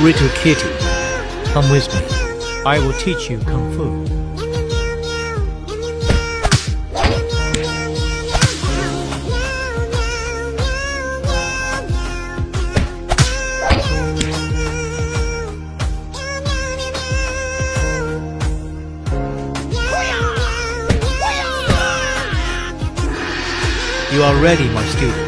Little kitty, come with me. I will teach you Kung Fu. You are ready, my student.